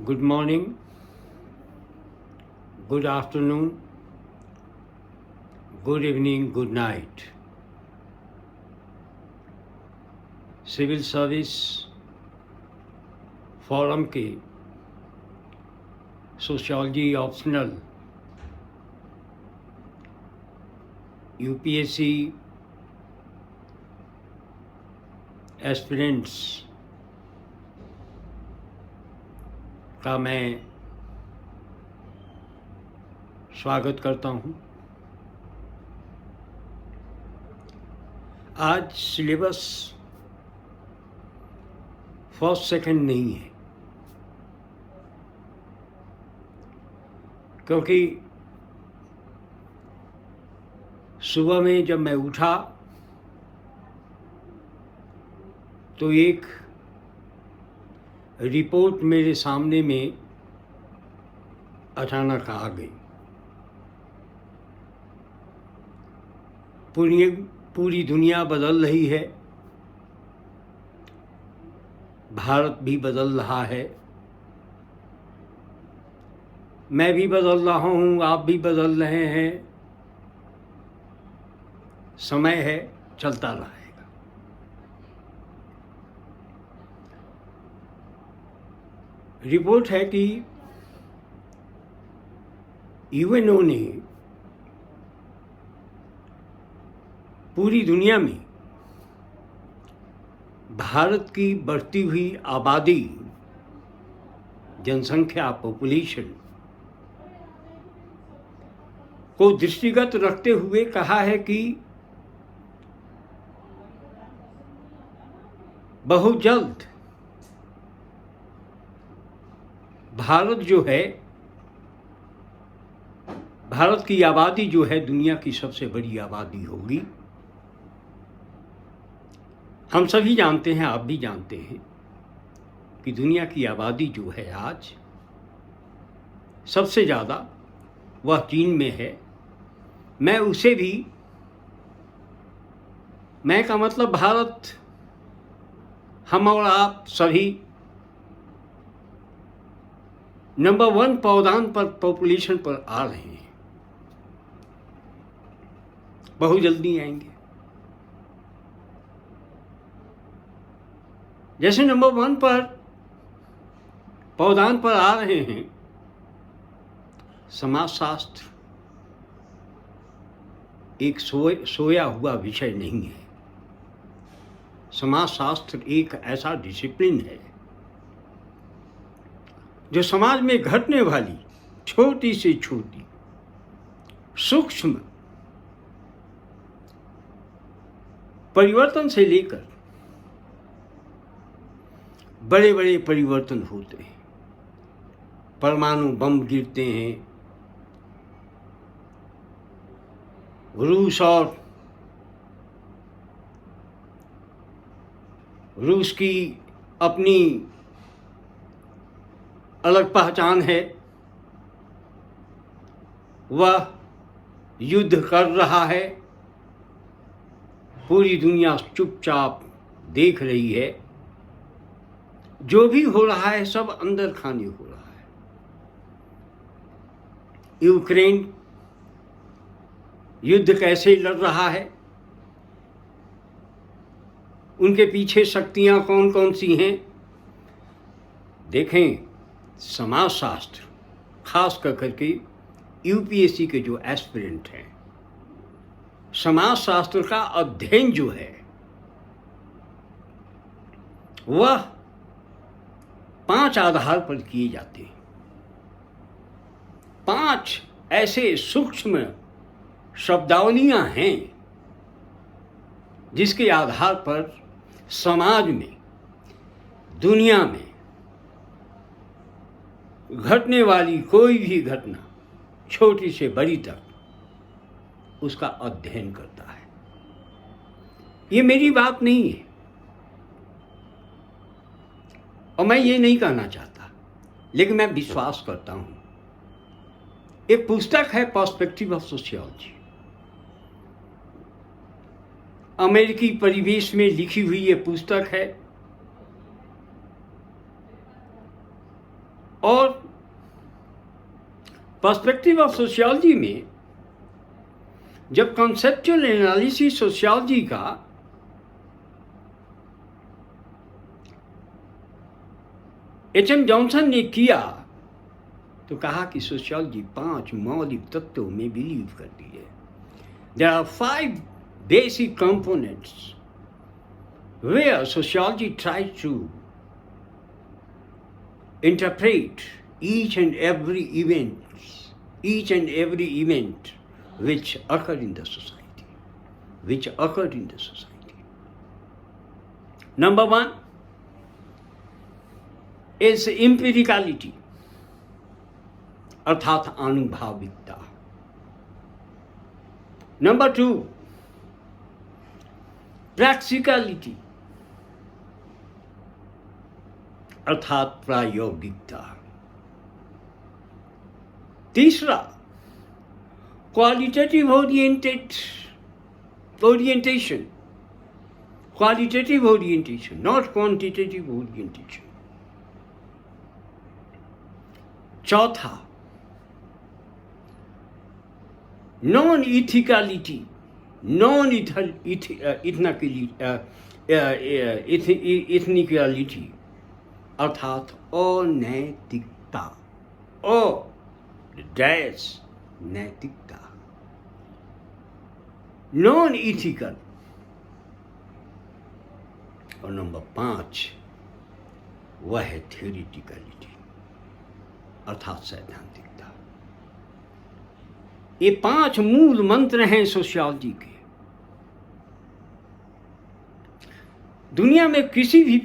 Good morning, good afternoon, good evening, good night. Civil service forum के sociology optional UPSC aspirants का मैं स्वागत करता हूं। आज सिलेबस फर्स्ट सेकंड नहीं है, क्योंकि सुबह में जब मैं उठा तो एक रिपोर्ट मेरे सामने में अचानक आ गई। पूरी दुनिया बदल रही है, भारत भी बदल रहा है, मैं भी बदल रहा हूँ, आप भी बदल रहे हैं। समय है, चलता रहेगा। रिपोर्ट है कि यूएनओ ने पूरी दुनिया में भारत की बढ़ती हुई आबादी, जनसंख्या, पॉपुलेशन को दृष्टिगत रखते हुए कहा है कि बहुत जल्द भारत जो है, भारत की आबादी जो है दुनिया की सबसे बड़ी आबादी होगी। हम सभी जानते हैं, आप भी जानते हैं कि दुनिया की आबादी जो है आज सबसे ज़्यादा वह चीन में है। मैं उसे भी, मैं का मतलब भारत, हम और आप सभी नंबर 1 पावदान पर, पॉपुलेशन पर आ रहे हैं, बहुत जल्दी आएंगे। जैसे नंबर 1 पर पावदान पर आ रहे हैं, समाजशास्त्र एक सोया हुआ विषय नहीं है। समाजशास्त्र एक ऐसा डिसिप्लिन है जो समाज में घटने वाली छोटी से छोटी सूक्ष्म परिवर्तन से लेकर बड़े बड़े परिवर्तन होते हैं। परमाणु बम गिरते हैं, रूस की अपनी अलग पहचान है, वह युद्ध कर रहा है, पूरी दुनिया चुपचाप देख रही है। जो भी हो रहा है सब अंदर खाने हो रहा है। यूक्रेन युद्ध कैसे लड़ रहा है, उनके पीछे शक्तियां कौन कौन सी हैं। देखें, समाजशास्त्र खास करके यूपीएससी के जो एस्पिरेंट हैं, समाजशास्त्र का अध्ययन जो है वह 5 आधार पर किए जाते हैं। 5 ऐसे सूक्ष्म शब्दावलियां हैं जिसके आधार पर समाज में, दुनिया में घटने वाली कोई भी घटना, छोटी से बड़ी तक, उसका अध्ययन करता है। ये मेरी बात नहीं है और मैं ये नहीं कहना चाहता, लेकिन मैं विश्वास करता हूं। एक पुस्तक है पर्सपेक्टिव ऑफ सोशियोलॉजी, अमेरिकी परिवेश में लिखी हुई ये पुस्तक है। और पर्सपेक्टिव ऑफ सोशियोलॉजी में जब कॉन्सेप्चुअल एनालिसिस सोशियोलॉजी का एच.एम. जॉनसन ने किया तो कहा कि सोशियोलॉजी 5 मौलिक तत्वों में बिलीव करती है. There are 5 basic components where sociology tries to interpret each and every event which occurred in the society. Number 1 is empiricality, अर्थात आनुभाविकता. Number 2, practicality, अर्थात प्रायोगिकता. तीसरा, qualitative orientation, not quantitative orientation. चौथा, नॉन इथिकलिटी, इथनिकलिटी, अर्थात अनैतिकता, नैतिकता. Non ethical. और number 5 वह है थ्योरेटिकलिटी, अर्थात सैद्धांतिकता. ये 5 मूल मंत्र हैं सोशियोलॉजी के. दुनिया में किसी भी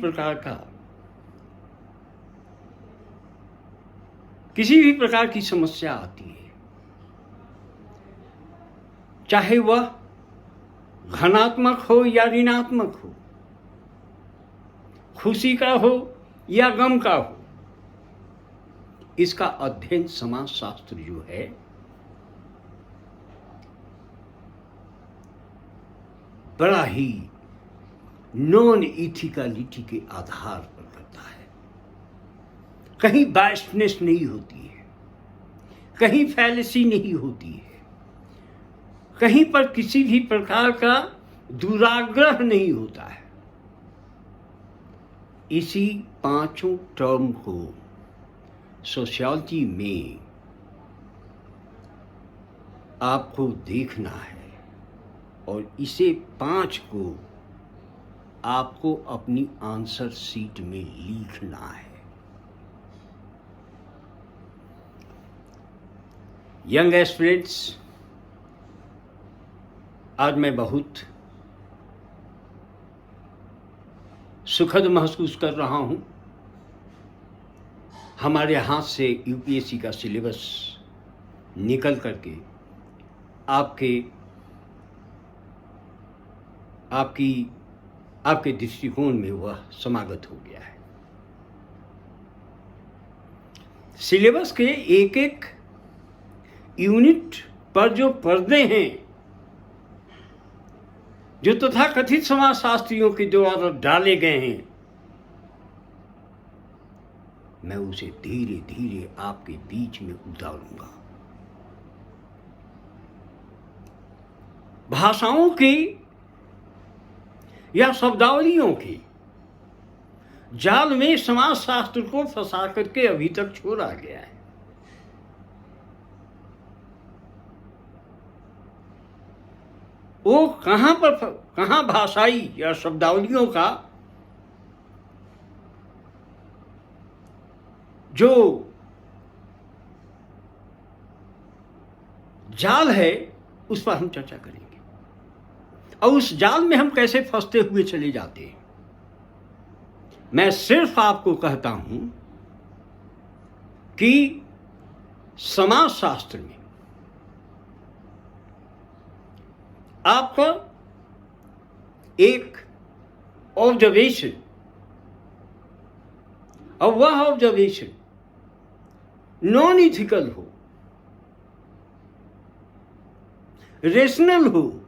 प्रकार की समस्या आती है, चाहे वह धनात्मक हो या ऋणात्मक हो, खुशी का हो या गम का हो, इसका अध्ययन समाजशास्त्र जो है बड़ा ही नॉन इथिकलिटी के आधार पर करता है. कहीं बायसनेस नहीं होती है, कहीं फैलेसी नहीं होती है, कहीं पर किसी भी प्रकार का दुराग्रह नहीं होता है. इसी 5 टर्म को सोशियोलॉजी में आपको देखना है और इसे 5 को आपको अपनी आंसर शीट में लिखना है. यंग एस्पिरेंट्स, आज मैं बहुत सुखद महसूस कर रहा हूं. हमारे हाथ से यूपीएससी का सिलेबस निकल करके आपके दृष्टिकोण में वह समागत हो गया है. सिलेबस के एक यूनिट पर जो पर्दे हैं, जो तथाकथित समाजशास्त्रियों के द्वारा डाले गए हैं, मैं उसे धीरे धीरे आपके बीच में उतारूंगा. भाषाओं की या शब्दावलियों की जाल में समाजशास्त्र को फंसा करके अभी तक छोड़ा गया है. वो कहां भाषाई या शब्दावलियों का जो जाल है उस पर हम चर्चा करेंगे और उस जाल में हम कैसे फंसते हुए चले जाते हैं. मैं सिर्फ आपको कहता हूं कि समाजशास्त्र में आपका एक ऑब्जर्वेशन और वह ऑब्जर्वेशन नॉन इथिकल हो, रेशनल हो,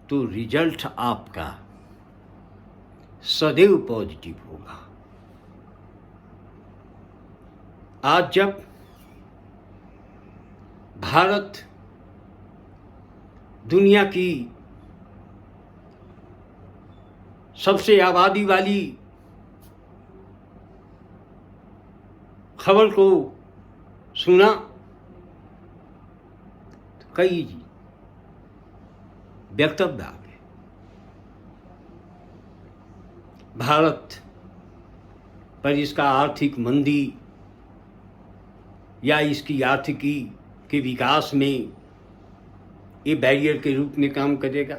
तो रिजल्ट आपका सदैव पॉजिटिव होगा। आज जब भारत दुनिया की सबसे आबादी वाली खबर को सुना तो कई वक्तव्य आ गए। भारत पर इसका आर्थिक मंदी या इसकी आर्थिकी के विकास में ये बैरियर के रूप में काम करेगा।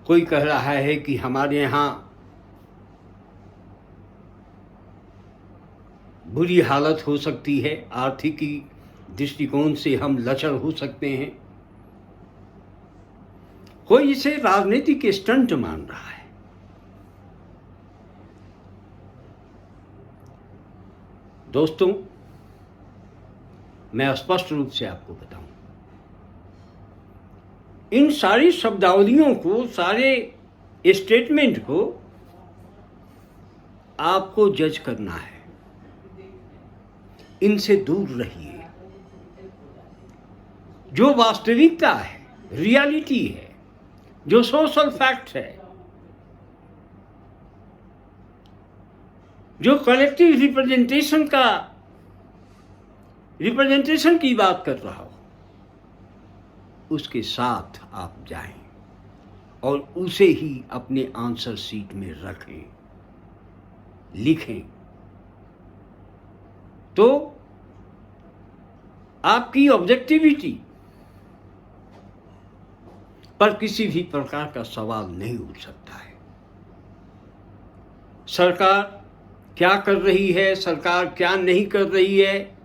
कोई कह रहा है कि हमारे यहाँ बुरी हालत हो सकती है, आर्थिकी दृष्टिकोण से हम लचर हो सकते हैं। कोई इसे राजनीतिक स्टंट मान रहा है। दोस्तों, मैं स्पष्ट रूप से आपको बताऊं, इन सारी शब्दावलियों को, सारे स्टेटमेंट को आपको जज करना है। इनसे दूर रहिए। जो वास्तविकता है, रियलिटी है, जो सोशल फैक्ट है, जो कलेक्टिव रिप्रेजेंटेशन की बात कर रहा हो, उसके साथ आप जाएं और उसे ही अपने आंसर शीट में रखें, लिखें। तो आपकी ऑब्जेक्टिविटी पर किसी भी प्रकार का सवाल नहीं उठ सकता है। सरकार क्या कर रही है, सरकार क्या नहीं कर रही है,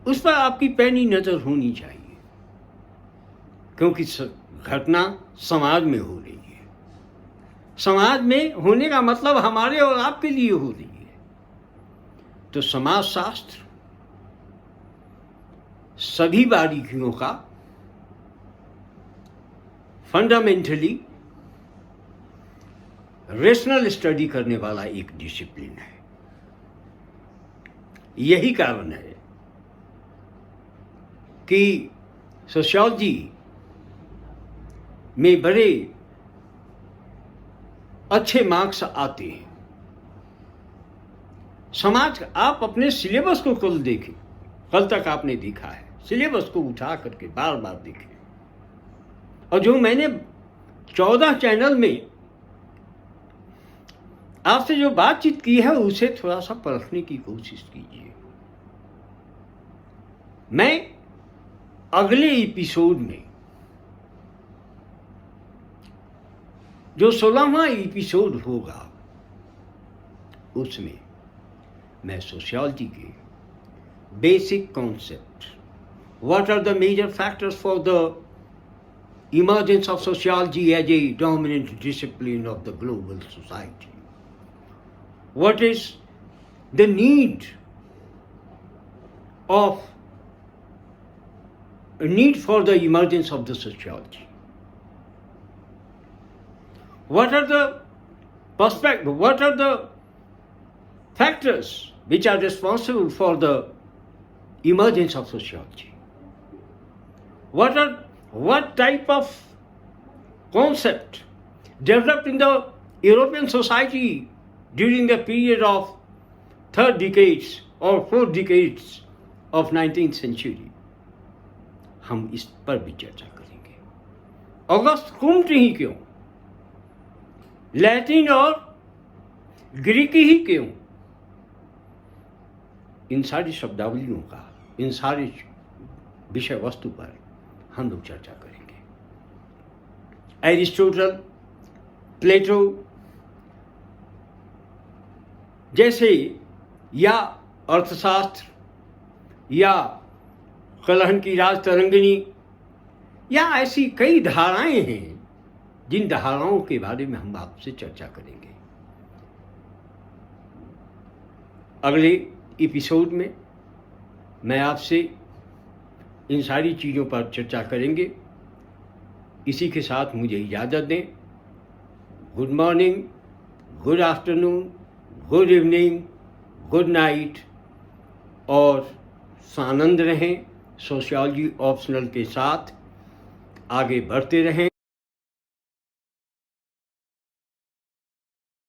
उस पर आपकी पैनी नजर होनी चाहिए, क्योंकि घटना समाज में हो रही है। समाज में होने का मतलब हमारे और आपके लिए हो रही है। तो समाजशास्त्र सभी बारीकियों का फंडामेंटली रेशनल स्टडी करने वाला एक डिसिप्लिन है। यही कारण है कि सोशियोलॉजी में बड़े अच्छे मार्क्स आते हैं। समाज, आप अपने सिलेबस को कल देखें, कल तक आपने देखा है, सिलेबस को उठा करके बार बार देखें। और जो मैंने 14 चैनल में आपसे जो बातचीत की है, उसे थोड़ा सा परखने की कोशिश कीजिए। मैं अगले एपिसोड में, जो 16वां एपिसोड होगा, उसमें मैं सोशियोलॉजी के basic concept, what are the major factors for the emergence of sociology as a dominant discipline of the global society. What is the need for the emergence of the sociology? What are the factors which are responsible for the emergence of sociology? What type of concept developed in the European society during the period of 3rd decades or 4th decades of 19th century? हम इस पर भी चर्चा करेंगे। August कुम्ट ही क्यों, Latin और ग्रीकी ही क्यों, इन सारी शब्दावलियों का, इन सारी विषय वस्तु पर हम लोग चर्चा करेंगे। एरिस्टोटल, प्लेटो जैसे, या अर्थशास्त्र, या कलहन की राज तरंगिणी, या ऐसी कई धाराएं हैं जिन धाराओं के बारे में हम आपसे चर्चा करेंगे। अगले एपिसोड में मैं आपसे इन सारी चीज़ों पर चर्चा करेंगे। इसी के साथ मुझे इजाज़त दें। Good morning, good afternoon, good evening, good night और सानंद रहें। सोशियोलॉजी ऑप्शनल के साथ आगे बढ़ते रहें।